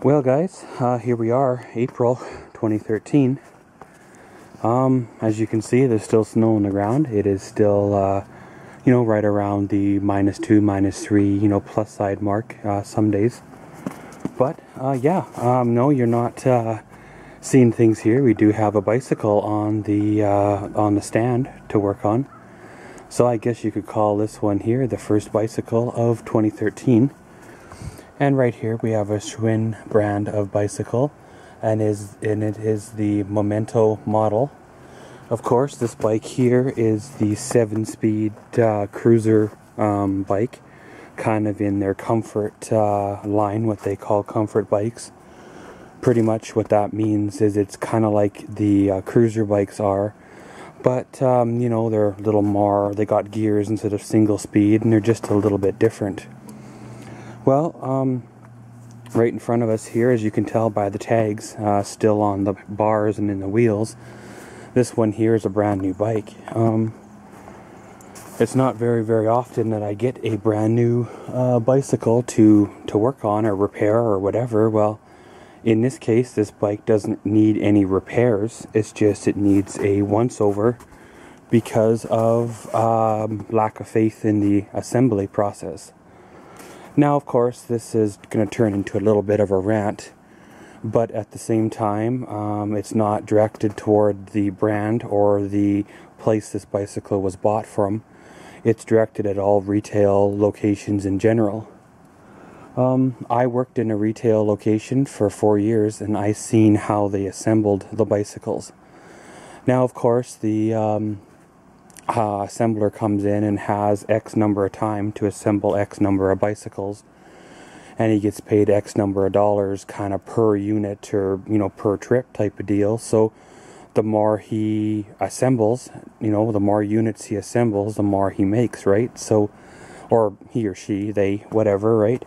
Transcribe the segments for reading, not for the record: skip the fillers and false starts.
Well guys, here we are, April 2013. As you can see, there's still snow on the ground. It is still, right around the -2, -3, plus side mark some days. But, no, you're not seeing things here. We do have a bicycle on the stand to work on. So I guess you could call this one here the first bicycle of 2013. And right here we have a Schwinn brand of bicycle, and it is the Memento model. Of course, this bike here is the 7-speed cruiser bike, kind of in their comfort line, what they call comfort bikes. Pretty much what that means is it's kind of like the cruiser bikes are, but they're a little more, they got gears instead of single speed, and they're just a little bit different. Well, right in front of us here, as you can tell by the tags still on the bars and in the wheels, this one here is a brand new bike. It's not very often that I get a brand new bicycle to work on or repair or whatever. Well, in this case, this bike doesn't need any repairs. It's just it needs a once-over because of lack of faith in the assembly process. Now, of course, this is going to turn into a little bit of a rant, but at the same time, it's not directed toward the brand or the place this bicycle was bought from. It's directed at all retail locations in general. I worked in a retail location for 4 years, and I seen how they assembled the bicycles. Now, of course, the assembler comes in and has X number of time to assemble X number of bicycles, and he gets paid X number of dollars kind of per unit or per trip type of deal. So the more he assembles, the more units he assembles, the more he makes, right? So, or he or she, they, whatever, right?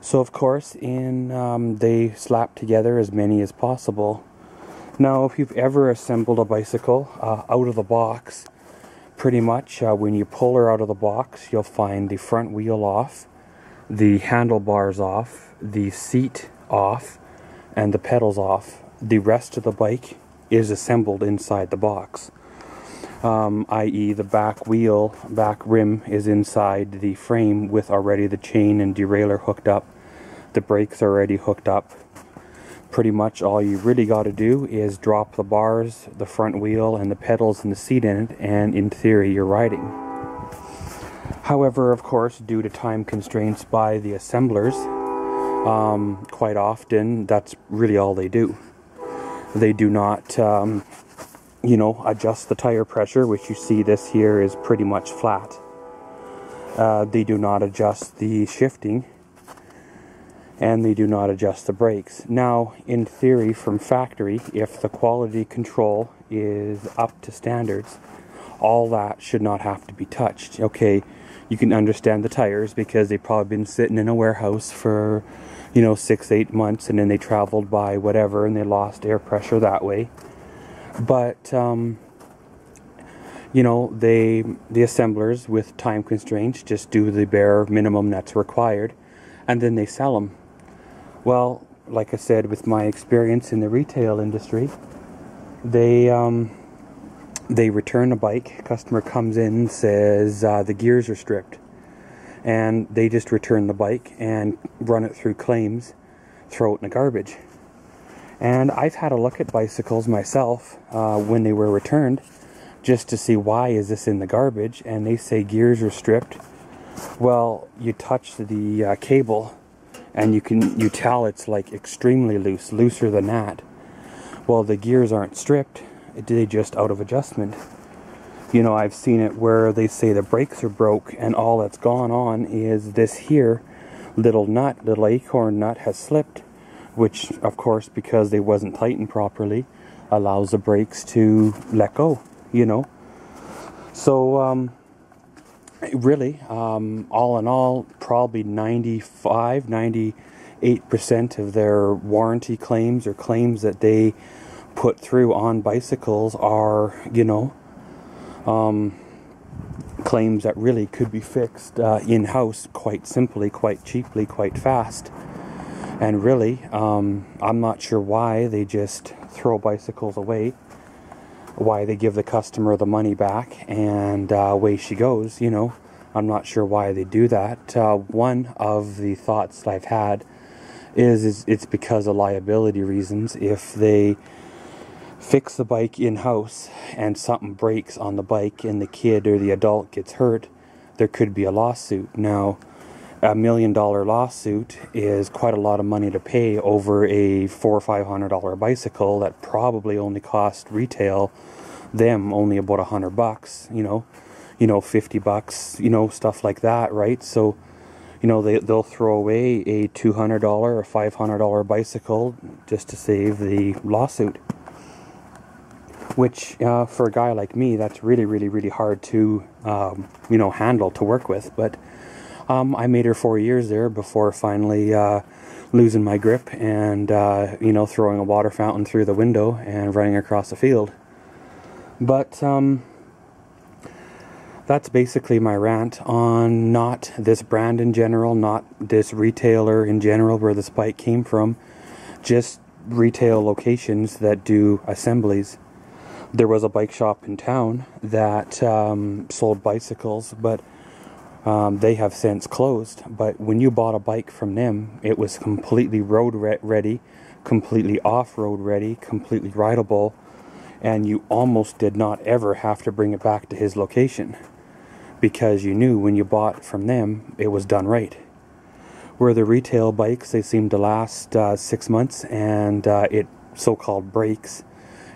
So of course they slap together as many as possible. Now, if you've ever assembled a bicycle out of the box, pretty much when you pull her out of the box, you'll find the front wheel off, the handlebars off, the seat off, and the pedals off. The rest of the bike is assembled inside the box, i.e. the back wheel, back rim is inside the frame with already the chain and derailleur hooked up, the brakes are already hooked up. Pretty much all you really got to do is drop the bars, the front wheel, and the pedals and the seat in it, and in theory you're riding. However, of course, due to time constraints by the assemblers, quite often that's really all they do. They do not, adjust the tire pressure, which you see this here is pretty much flat. They do not adjust the shifting, and they do not adjust the brakes. Now, in theory, from factory, if the quality control is up to standards, all that should not have to be touched. Okay, you can understand the tires because they've probably been sitting in a warehouse for 6-8 months, and then they traveled by whatever and they lost air pressure that way. But the assemblers with time constraints just do the bare minimum that's required, and then they sell them. Well, like I said, with my experience in the retail industry, they return a bike. Customer comes in and says the gears are stripped, and they just return the bike and run it through claims, throw it in the garbage. And I've had a look at bicycles myself when they were returned, just to see why is this in the garbage, and they say gears are stripped. Well, you touch the cable, and you tell it's like extremely loose, looser than that. Well, the gears aren't stripped, they just out of adjustment. I've seen it where they say the brakes are broke, and all that's gone on is this here little acorn nut has slipped, which of course, because they wasn't tightened properly, allows the brakes to let go, So really, all in all, probably 98% of their warranty claims or claims that they put through on bicycles are, claims that really could be fixed in-house quite simply, quite cheaply, quite fast. And really, I'm not sure why they just throw bicycles away, why they give the customer the money back, and away she goes, you know. I'm not sure why they do that. One of the thoughts that I've had is it's because of liability reasons. If they fix the bike in-house and something breaks on the bike and the kid or the adult gets hurt, there could be a lawsuit. Now, $1 million lawsuit is quite a lot of money to pay over a $400 or $500 bicycle that probably only cost retail them only about $100, you know, $50, stuff like that, right? So, they'll throw away a $200 or $500 bicycle just to save the lawsuit. Which, for a guy like me, that's really, really, really hard to, handle, to work with. But I made her 4 years there before finally losing my grip and, throwing a water fountain through the window and running across the field. But that's basically my rant on not this brand in general, not this retailer in general where this bike came from, just retail locations that do assemblies. There was a bike shop in town that sold bicycles, but they have since closed. But when you bought a bike from them, it was completely road ready, completely off-road ready, completely rideable, and you almost did not ever have to bring it back to his location because you knew when you bought from them, it was done right. Where the retail bikes, they seem to last 6 months and it so-called breaks,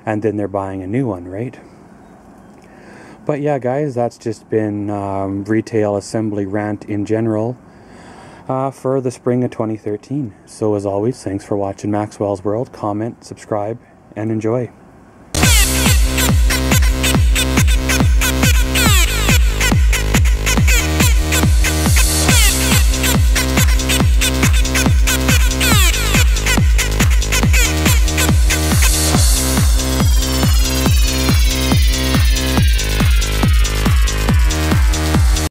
and then they're buying a new one, right? But yeah, guys, that's just been retail assembly rant in general for the spring of 2013. So as always, thanks for watching Maxwell's World. Comment, subscribe, and enjoy.